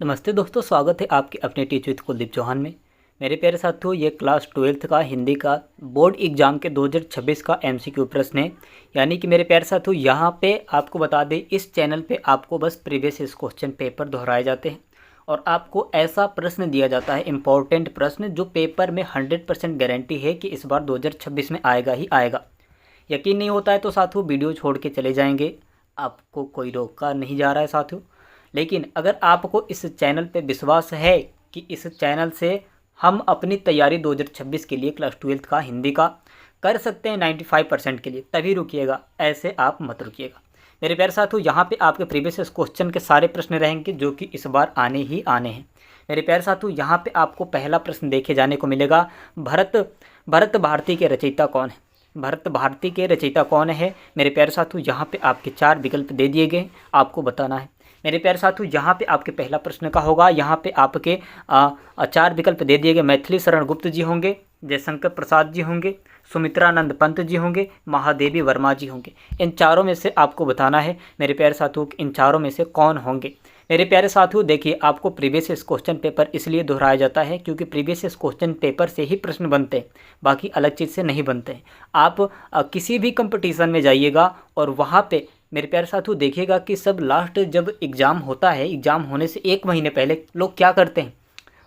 नमस्ते दोस्तों, स्वागत है आपके अपने टीच विद कुलदीप चौहान में। मेरे प्यारे साथियों, ये क्लास 12th का हिंदी का बोर्ड एग्ज़ाम के 2026 का एमसीक्यू प्रश्न है। यानी कि मेरे प्यारे साथियों, यहाँ पे आपको बता दें, इस चैनल पे आपको बस प्रीवियस क्वेश्चन पेपर दोहराए जाते हैं और आपको ऐसा प्रश्न दिया जाता है, इम्पोर्टेंट प्रश्न, जो पेपर में 100% गारंटी है कि इस बार 2026 में आएगा ही आएगा। यकीन नहीं होता है तो साथियों वीडियो छोड़ के चले जाएंगे, आपको कोई रोका नहीं जा रहा है साथियों। लेकिन अगर आपको इस चैनल पे विश्वास है कि इस चैनल से हम अपनी तैयारी 2026 के लिए क्लास 12th का हिंदी का कर सकते हैं 95% के लिए, तभी रुकिएगा, ऐसे आप मत रुकिएगा। मेरे प्यारे साथियों, यहाँ पे आपके प्रीवियस क्वेश्चन के सारे प्रश्न रहेंगे जो कि इस बार आने ही आने हैं। मेरे प्यारे साथियों, यहाँ पे आपको पहला प्रश्न देखे जाने को मिलेगा, भरत भारती के रचयिता कौन है। भरत भारती के रचयिता कौन है मेरे प्यारे साथियों, यहाँ पे आपके 4 विकल्प दे दिए गए, आपको बताना है। मेरे प्यारे साथियों, यहाँ पे आपके पहला प्रश्न का होगा, यहाँ पे आपके 4 विकल्प दे दिए गए। मैथिली शरण गुप्त जी होंगे, जयशंकर प्रसाद जी होंगे, सुमित्रानंद पंत जी होंगे, महादेवी वर्मा जी होंगे। इन चारों में से आपको बताना है मेरे प्यारे साथियों, इन चारों में से कौन होंगे। मेरे प्यारे साथियों, देखिए, आपको प्रीवियस क्वेश्चन पेपर इसलिए दोहराया जाता है क्योंकि प्रीवियस क्वेश्चन पेपर से ही प्रश्न बनते हैं, बाकी अलग चीज़ से नहीं बनते हैं। आप किसी भी कंपटीशन में जाइएगा और वहाँ पे मेरे प्यारे साथियों देखिएगा कि सब लास्ट जब एग्ज़ाम होता है, एग्ज़ाम होने से 1 महीने पहले लोग क्या करते हैं,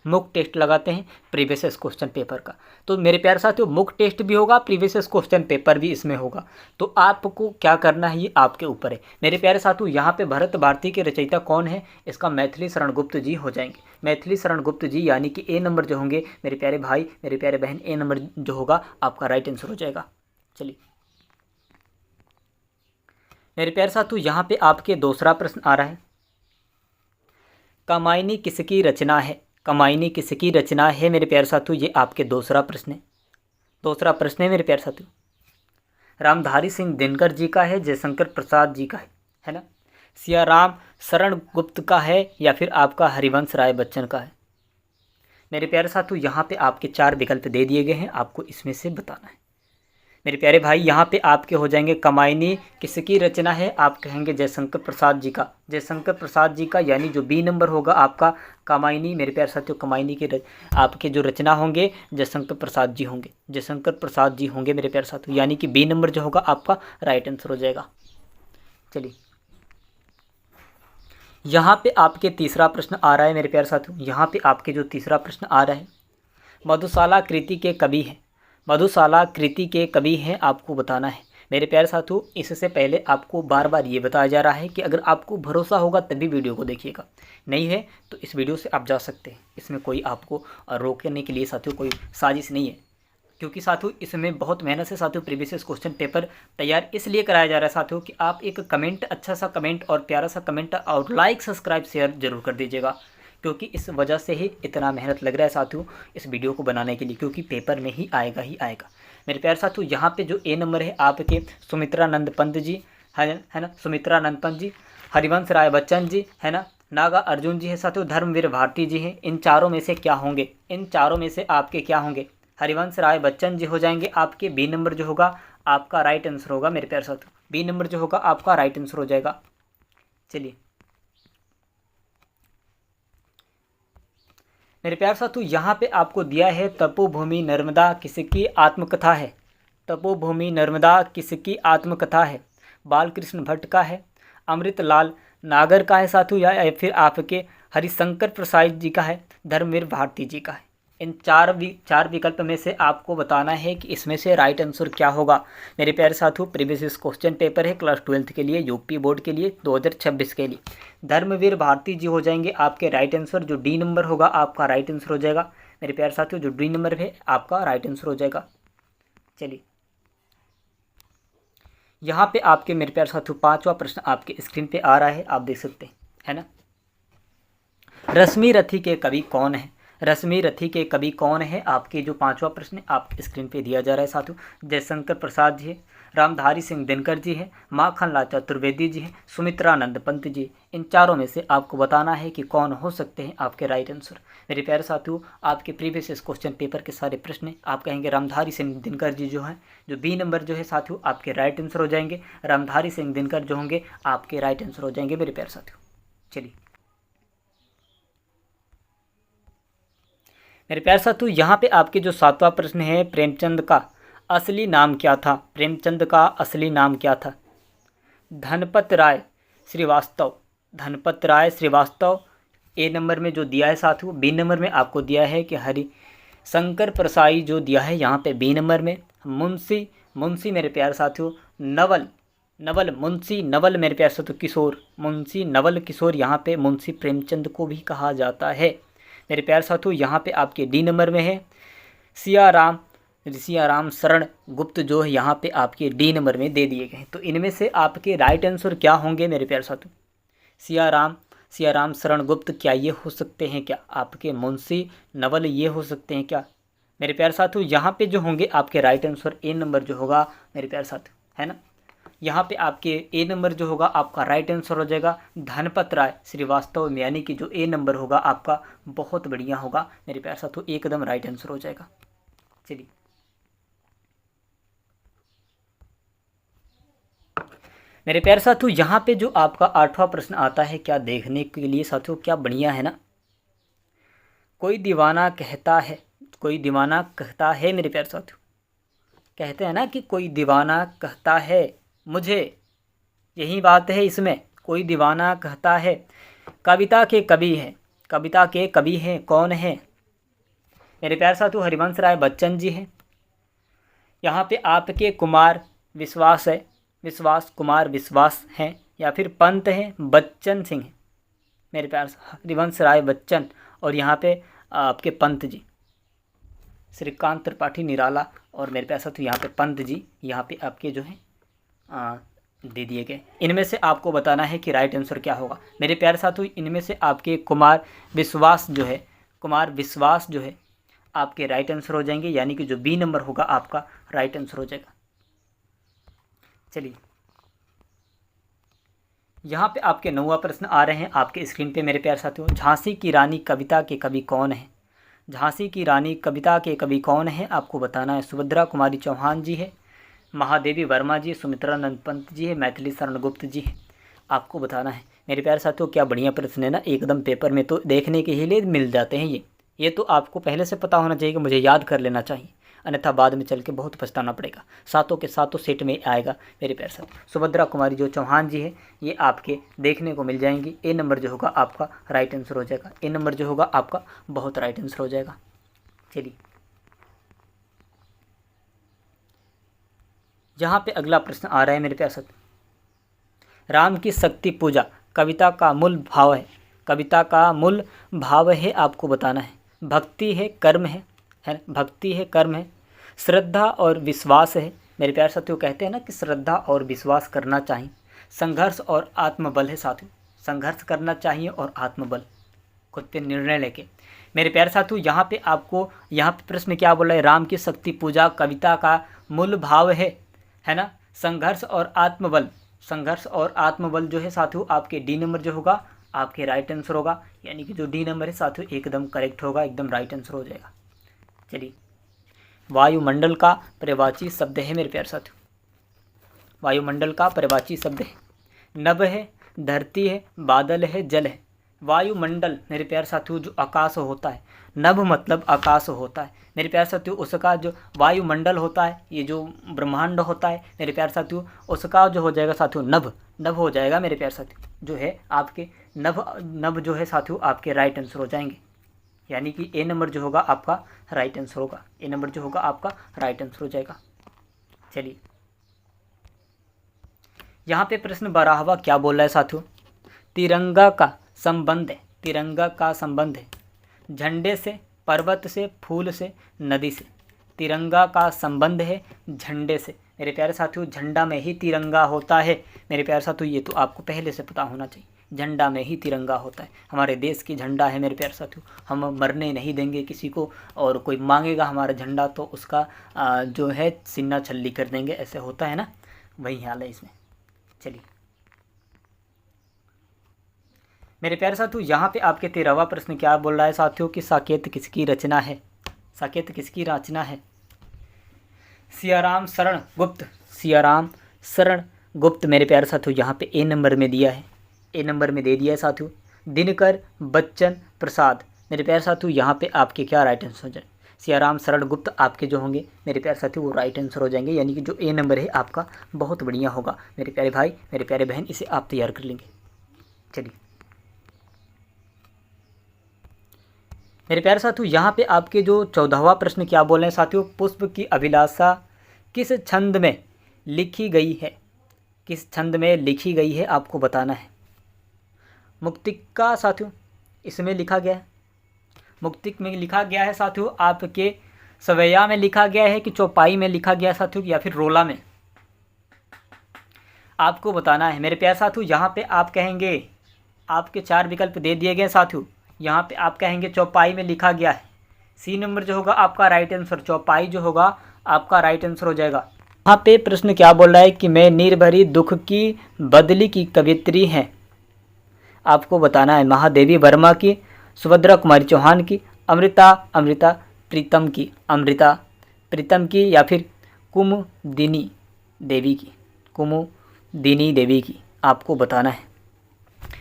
मुक टेस्ट लगाते हैं प्रीवियस क्वेश्चन पेपर का। तो मेरे प्यारे साथियों, मुक टेस्ट भी होगा, प्रीवियस क्वेश्चन पेपर भी इसमें होगा। तो आपको क्या करना है, ये आपके ऊपर है। मेरे प्यारे साथियों, यहाँ पे भरत भारती के रचयिता कौन है, इसका मैथिली शरण गुप्त जी हो जाएंगे। मैथिली शरण गुप्त जी यानी कि ए नंबर जो होंगे मेरे प्यारे भाई, मेरे प्यारे बहन, ए नंबर जो होगा आपका राइट आंसर हो जाएगा। चलिए मेरे प्यारे साथियों, यहाँ पे आपके दूसरा प्रश्न आ रहा है, कामायनी किसकी रचना है। कामायनी किसकी रचना है मेरे प्यारे साथियों, ये आपके दूसरा प्रश्न है। दूसरा प्रश्न है मेरे प्यारे साथियों, रामधारी सिंह दिनकर जी का है, जयशंकर प्रसाद जी का है ना, सियाराम शरण गुप्त का है, या फिर आपका हरिवंश राय बच्चन का है। मेरे प्यारे साथियों, यहाँ पे आपके 4 विकल्प दे दिए गए हैं, आपको इसमें से बताना है। मेरे प्यारे भाई, यहाँ पे आपके हो जाएंगे, कामायनी किसकी रचना है, आप कहेंगे जयशंकर प्रसाद जी का। जयशंकर प्रसाद जी का यानी जो बी नंबर होगा आपका कामायनी। मेरे प्यारे साथियों, कामायनी के आपके जो रचना होंगे जयशंकर प्रसाद जी होंगे, जयशंकर प्रसाद जी होंगे मेरे प्यारे साथियों, यानी कि बी नंबर जो होगा आपका राइट आंसर हो जाएगा। चलिए यहाँ पे आपके तीसरा प्रश्न आ रहा है मेरे प्यारे साथियों, यहाँ पे आपके जो तीसरा प्रश्न आ रहा है, मधुशाला कृति के कवि हैं। मधुशाला कृति के कवि हैं, आपको बताना है। मेरे प्यारे साथियों, इससे पहले आपको बार बार ये बताया जा रहा है कि अगर आपको भरोसा होगा तभी वीडियो को देखिएगा, नहीं है तो इस वीडियो से आप जा सकते हैं। इसमें कोई आपको रोकने के लिए साथियों कोई साजिश नहीं है, क्योंकि साथियों इसमें बहुत मेहनत से साथियों प्रीवियस क्वेश्चन पेपर तैयार इसलिए कराया जा रहा है साथियों कि आप एक कमेंट, अच्छा सा कमेंट और प्यारा सा कमेंट और लाइक सब्सक्राइब शेयर जरूर कर दीजिएगा, क्योंकि इस वजह से ही इतना मेहनत लग रहा है साथियों इस वीडियो को बनाने के लिए, क्योंकि पेपर में ही आएगा। मेरे प्यारे साथियों, यहाँ पे जो ए नंबर है आपके सुमित्रानंद पंत जी है ना, सुमित्रानंद पंत जी, हरिवंश राय बच्चन जी है ना, नागा अर्जुन जी है साथियों, धर्मवीर भारती जी हैं। इन चारों में से क्या होंगे, इन चारों में से आपके क्या होंगे, हरिवंश राय बच्चन जी हो जाएंगे आपके। बी नंबर जो होगा आपका राइट आंसर होगा मेरे प्यारे साथियों, बी नंबर जो होगा आपका राइट आंसर हो जाएगा। चलिए मेरे प्यारे साथियों, यहाँ पे आपको दिया है, तपोभूमि नर्मदा किसकी आत्मकथा है। तपोभूमि नर्मदा किसकी आत्मकथा है, बालकृष्ण भट्ट का है, अमृतलाल नागर का है साथियों, या फिर आपके हरिशंकर प्रसाद जी का है, धर्मवीर भारती जी का है। इन चार विकल्प में से आपको बताना है कि इसमें से राइट आंसर क्या होगा। मेरे प्यारे साथियों, प्रीवियस क्वेश्चन पेपर है क्लास 12th के लिए, यूपी बोर्ड के लिए 2026 के लिए। धर्मवीर भारती जी हो जाएंगे आपके राइट आंसर, जो डी नंबर होगा आपका राइट आंसर हो जाएगा। मेरे प्यारे साथियों, जो डी नंबर है आपका राइट आंसर हो जाएगा। चलिए यहाँ पे आपके मेरे प्यारे साथियों 5वां प्रश्न आपके स्क्रीन पे आ रहा है, आप देख सकते हैं, है ना। रश्मि रथी के कवि कौन है। रश्मि रथी के कवि कौन है, आपके जो 5वां प्रश्न आप स्क्रीन पे दिया जा रहा है साथियों। जयशंकर प्रसाद जी है, रामधारी सिंह दिनकर जी है, माखनलाल चतुर्वेदी जी हैं, सुमित्रानंद पंत जी। इन चारों में से आपको बताना है कि कौन हो सकते हैं आपके राइट आंसर। मेरे प्यारे साथियों, आपके प्रीवियस क्वेश्चन पेपर के सारे प्रश्न आप कहेंगे रामधारी सिंह दिनकर जी जो हैं, जो बी नंबर जो है साथियों आपके राइट आंसर हो जाएंगे। रामधारी सिंह दिनकर जो होंगे आपके राइट आंसर हो जाएंगे मेरे प्यारे साथियों। चलिए मेरे प्यारे साथियों यहाँ पे आपके जो 7वां प्रश्न है, प्रेमचंद का असली नाम क्या था? प्रेमचंद का असली नाम क्या था? धनपत राय श्रीवास्तव। धनपत राय श्रीवास्तव ए नंबर में जो दिया है साथियों। बी नंबर में आपको दिया है कि हरि शंकर प्रसाई जो दिया है यहाँ पे बी नंबर में। मुंशी, मुंशी मेरे प्यारे साथियों नवल, नवल मुंशी नवल मेरे प्यारे साथियों किशोर, मुंशी नवल किशोर यहाँ पे मुंशी प्रेमचंद को भी कहा जाता है। मेरे प्यारे साथियों यहाँ पे आपके डी नंबर में है सियाराम, सियाराम शरण गुप्त जो है यहाँ पे आपके डी नंबर में दे दिए गए हैं। तो इनमें से आपके राइट आंसर क्या होंगे मेरे प्यारे साथियों? सियाराम, सियाराम शरण गुप्त, क्या ये हो सकते हैं? क्या आपके मुंशी नवल ये हो सकते हैं क्या? मेरे प्यारे साथियों यहाँ पे जो होंगे आपके राइट आंसर ए नंबर जो होगा मेरे प्यारे साथियों, है ना। यहाँ पे आपके ए नंबर जो होगा आपका राइट आंसर हो जाएगा धनपत राय श्रीवास्तव, यानी कि जो ए नंबर होगा आपका बहुत बढ़िया होगा मेरे प्यारे साथियों, एकदम राइट आंसर हो जाएगा। चलिए मेरे प्यारे साथियों यहाँ पे जो आपका 8वां प्रश्न आता है, क्या देखने के लिए साथियों क्या बढ़िया है ना। कोई दीवाना कहता है, कोई दीवाना कहता है मेरे प्यारे साथियों, कहते हैं ना कि कोई दीवाना कहता है मुझे, यही बात है इसमें। कोई दीवाना कहता है, कविता के कवि हैं, कविता के कवि हैं कौन है मेरे प्यारे साथियों? हरिवंश राय बच्चन जी हैं। यहाँ पे आपके कुमार विश्वास है, विश्वास कुमार विश्वास हैं, या फिर पंत हैं बच्चन सिंह हैं मेरे प्यारे हरिवंश राय बच्चन, और यहाँ पे आपके पंत जी श्रीकांत त्रिपाठी निराला, और मेरे प्यारे साथियों यहाँ पे पंत जी यहाँ पे आपके जो हैं दे दिए गए। इनमें से आपको बताना है कि राइट आंसर क्या होगा मेरे प्यारे साथियों। इनमें से आपके कुमार विश्वास जो है, कुमार विश्वास जो है आपके राइट आंसर हो जाएंगे, यानी कि जो बी नंबर होगा आपका राइट आंसर हो जाएगा। चलिए यहाँ पे आपके 9वां प्रश्न आ रहे हैं आपके स्क्रीन पे मेरे प्यारे साथियों। झांसी की रानी कविता के कवि कौन है? झांसी की रानी कविता के कवि कौन है आपको बताना है। सुभद्रा कुमारी चौहान जी है, महादेवी वर्मा जी, सुमित्रा नंद पंत जी है, मैथिली शरण गुप्त जी है, आपको बताना है मेरे प्यारे साथियों। क्या बढ़िया प्रश्न है ना, एकदम पेपर में तो देखने के ही लिए मिल जाते हैं ये तो आपको पहले से पता होना चाहिए कि मुझे याद कर लेना चाहिए, अन्यथा बाद में चल के बहुत पछताना पड़ेगा। सातों के सातों सेट में आएगा मेरे प्यारे साथियों। सुभद्रा कुमारी जो चौहान जी है ये आपके देखने को मिल जाएंगी। ए नंबर जो होगा आपका राइट आंसर हो जाएगा, ए नंबर जो होगा आपका बहुत राइट आंसर हो जाएगा। चलिए यहाँ पे अगला प्रश्न आ रहा है मेरे प्यारे साथियों। राम की शक्ति पूजा कविता का मूल भाव है, कविता का मूल भाव है आपको बताना है। भक्ति है, कर्म है भक्ति है, कर्म है, श्रद्धा और विश्वास है मेरे प्यारे साथियों। कहते हैं ना कि श्रद्धा और विश्वास करना चाहिए, संघर्ष और आत्मबल है साथियों, संघर्ष करना चाहिए और आत्मबल, खुद पे निर्णय लेके मेरे प्यारे साथियों। यहाँ पे आपको यहाँ पे प्रश्न क्या बोला है? राम की शक्ति पूजा कविता का मूल भाव है ना, संघर्ष और आत्मबल, संघर्ष और आत्मबल जो है साथियों आपके डी नंबर जो होगा आपके राइट आंसर होगा, यानी कि जो डी नंबर है साथियों एकदम करेक्ट होगा, एकदम राइट आंसर हो जाएगा। चलिए वायुमंडल का परिवाची शब्द है मेरे प्यारे साथियों, वायुमंडल का परिवाची शब्द है नभ है, धरती है, बादल है, जल है। वायुमंडल मेरे प्यारे साथियों जो आकाश होता है, नभ मतलब आकाश होता है मेरे प्यारे साथियों, उसका जो वायुमंडल होता है, ये जो ब्रह्मांड होता है मेरे प्यारे साथियों, उसका जो हो जाएगा साथियों नभ, नभ हो जाएगा मेरे प्यारे साथियों, जो है आपके नभ, नभ जो है साथियों आपके राइट आंसर हो जाएंगे, यानी कि ए नंबर जो होगा आपका राइट आंसर होगा, ए नंबर जो होगा आपका राइट आंसर हो जाएगा। चलिए यहाँ पे प्रश्न 12वां क्या बोल रहा है साथियों? तिरंगा का संबंध है, तिरंगा का संबंध है झंडे से, पर्वत से, फूल से, नदी से। तिरंगा का संबंध है झंडे से मेरे प्यारे साथियों, झंडा में ही तिरंगा होता है मेरे प्यारे साथियों, ये तो आपको पहले से पता होना चाहिए, झंडा में ही तिरंगा होता है, हमारे देश की झंडा है मेरे प्यारे साथियों। हम मरने नहीं देंगे किसी को, और कोई मांगेगा हमारा झंडा तो उसका जो है सीना छल्ली कर देंगे, ऐसे होता है ना, वही हाल है इसमें। चलिए मेरे प्यारे साथियों यहाँ पे आपके 13वां प्रश्न क्या बोल रहा है साथियों कि साकेत किसकी रचना है? साकेत किसकी रचना है? सियाराम शरण गुप्त, सियाराम शरण गुप्त मेरे प्यारे साथियों यहाँ पे ए नंबर में दिया है, ए नंबर में दे दिया है साथियों। दिनकर बच्चन प्रसाद, मेरे प्यारे साथियों यहाँ पे आपके क्या राइट आंसर हो जाए, सियाराम शरण गुप्त आपके जो होंगे मेरे प्यारे साथियों वो राइट आंसर हो जाएंगे, यानी कि जो ए नंबर है आपका बहुत बढ़िया होगा मेरे प्यारे भाई मेरे प्यारे बहन, इसे आप तैयार कर लेंगे। चलिए मेरे प्यारे साथियों यहाँ पे आपके जो 14वां प्रश्न क्या बोल रहे हैं साथियों, पुष्प की अभिलाषा किस छंद में लिखी गई है, किस छंद में लिखी गई है आपको बताना है। मुक्तिका साथियों इसमें लिखा गया है, मुक्तिक में लिखा गया है साथियों, आपके सवैया में लिखा गया है कि चौपाई में लिखा गया है साथियों, या फिर रोला में, आपको बताना है मेरे प्यारे साथियों। यहाँ पे आप कहेंगे, आपके 4 विकल्प दे दिए गए साथियों, यहाँ पे आप कहेंगे चौपाई में लिखा गया है, सी नंबर जो होगा आपका राइट आंसर, चौपाई जो होगा आपका राइट आंसर हो जाएगा। यहाँ पे प्रश्न क्या बोल रहा है कि मैं निर्भरी दुख की बदली की कवित्री हैं, आपको बताना है महादेवी वर्मा की, सुभद्रा कुमारी चौहान की, अमृता प्रीतम की, अमृता प्रीतम की, या फिर कुमुदिनी देवी की, कुमुदिनी देवी की, आपको बताना है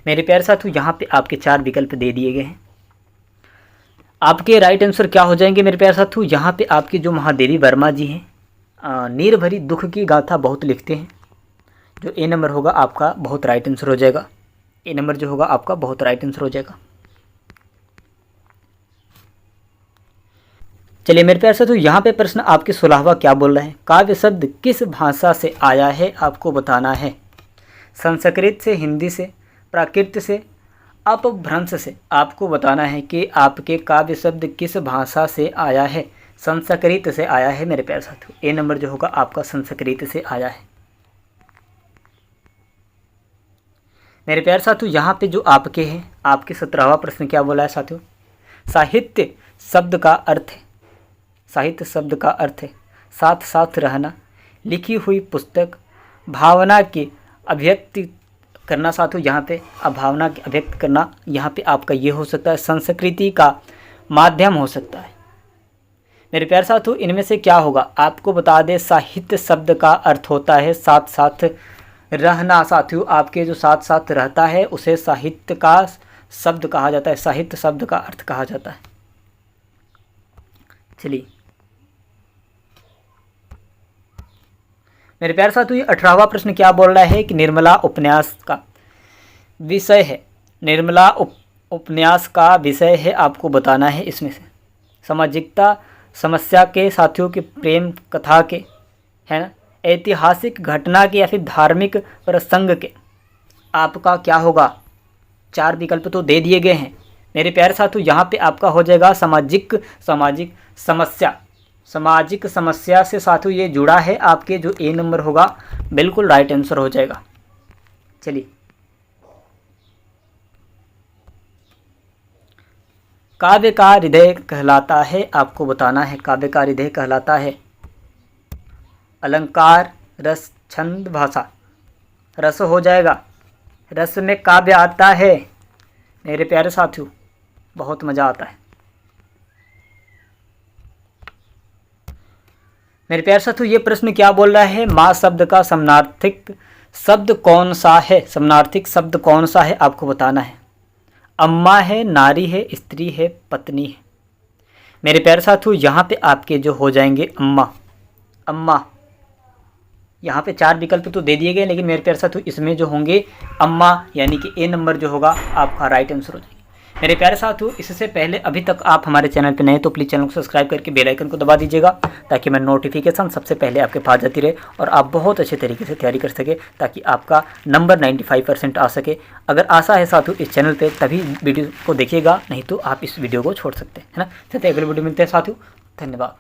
मेरे प्यारे साथियों। यहाँ पे आपके 4 विकल्प दे दिए गए हैं, आपके राइट आंसर क्या हो जाएंगे मेरे प्यारे साथियों। यहाँ पे आपके जो महादेवी वर्मा जी हैं नीर भरी दुख की गाथा बहुत लिखते हैं, जो ए नंबर होगा आपका बहुत राइट आंसर हो जाएगा, ए नंबर जो होगा आपका बहुत राइट आंसर हो जाएगा। चलिए मेरे प्यारे साथियों यहाँ पे प्रश्न आपके 16वां क्या बोल रहे हैं, काव्य शब्द किस भाषा से आया है आपको बताना है। संस्कृत से, हिंदी से, प्राकृत से, अपभ्रंश से, आपको बताना है कि आपके काव्य शब्द किस भाषा से आया है। संस्कृत से आया है मेरे प्यारे साथियों, ए नंबर जो होगा आपका संस्कृत से आया है। मेरे प्यारे साथियों यहाँ पे जो आपके हैं, आपके 17वां प्रश्न क्या बोला है साथियों, साहित्य शब्द का अर्थ है, साहित्य शब्द का अर्थ है साथ साथ रहना, लिखी हुई पुस्तक, भावना की अभिव्यक्ति करना साथियों, यहाँ पे भावना की अभिव्यक्त करना, यहाँ पे आपका ये हो सकता है संस्कृति का माध्यम हो सकता है। मेरे प्यारे साथियों इनमें से क्या होगा आपको बता दें, साहित्य शब्द का अर्थ होता है साथ साथ रहना साथियों, आपके जो साथ साथ रहता है उसे साहित्य का शब्द कहा जाता है, साहित्य शब्द का अर्थ कहा जाता है। चलिए मेरे प्यारे साथियों ये 18वां प्रश्न क्या बोल रहा है कि निर्मला उपन्यास का विषय है, निर्मला उपन्यास का विषय है, आपको बताना है इसमें से सामाजिकता समस्या के साथियों के, प्रेम कथा के, है ना, ऐतिहासिक घटना के, या फिर धार्मिक प्रसंग के, आपका क्या होगा। 4 विकल्प तो दे दिए गए हैं मेरे प्यारे साथियों, यहाँ पे आपका हो जाएगा सामाजिक समस्या, सामाजिक समस्या से साथियों ये जुड़ा है, आपके जो ए नंबर होगा बिल्कुल राइट आंसर हो जाएगा। चलिए काव्य का हृदय कहलाता है, आपको बताना है काव्य का हृदय कहलाता है अलंकार, रस, छंद, भाषा। रस हो जाएगा, रस में काव्य आता है मेरे प्यारे साथियों, बहुत मज़ा आता है। मेरे प्यारे साथियों ये प्रश्न क्या बोल रहा है, माँ शब्द का समानार्थिक शब्द कौन सा है, समानार्थिक शब्द कौन सा है आपको बताना है। अम्मा है, नारी है, स्त्री है, पत्नी है। मेरे प्यारे साथियों यहाँ पे आपके जो हो जाएंगे अम्मा, अम्मा, यहाँ पे 4 विकल्प तो दे दिए गए, लेकिन मेरे प्यारे साथियों इसमें जो होंगे अम्मा, यानी कि ए नंबर जो होगा आपका राइट आंसर हो जाएगा। मेरे प्यारे साथियों इससे पहले अभी तक आप हमारे चैनल पर नए तो प्लीज़ चैनल को सब्सक्राइब करके बेल आइकन को दबा दीजिएगा, ताकि मैं नोटिफिकेशन सबसे पहले आपके पास जाती रहे और आप बहुत अच्छे तरीके से तैयारी कर सके, ताकि आपका नंबर 95% आ सके। अगर आशा है साथियों इस चैनल पे तभी वीडियो को देखिएगा, नहीं तो आप इस वीडियो को छोड़ सकते हैं, है ना। चलते अगले वीडियो मिलते हैं साथियों, धन्यवाद।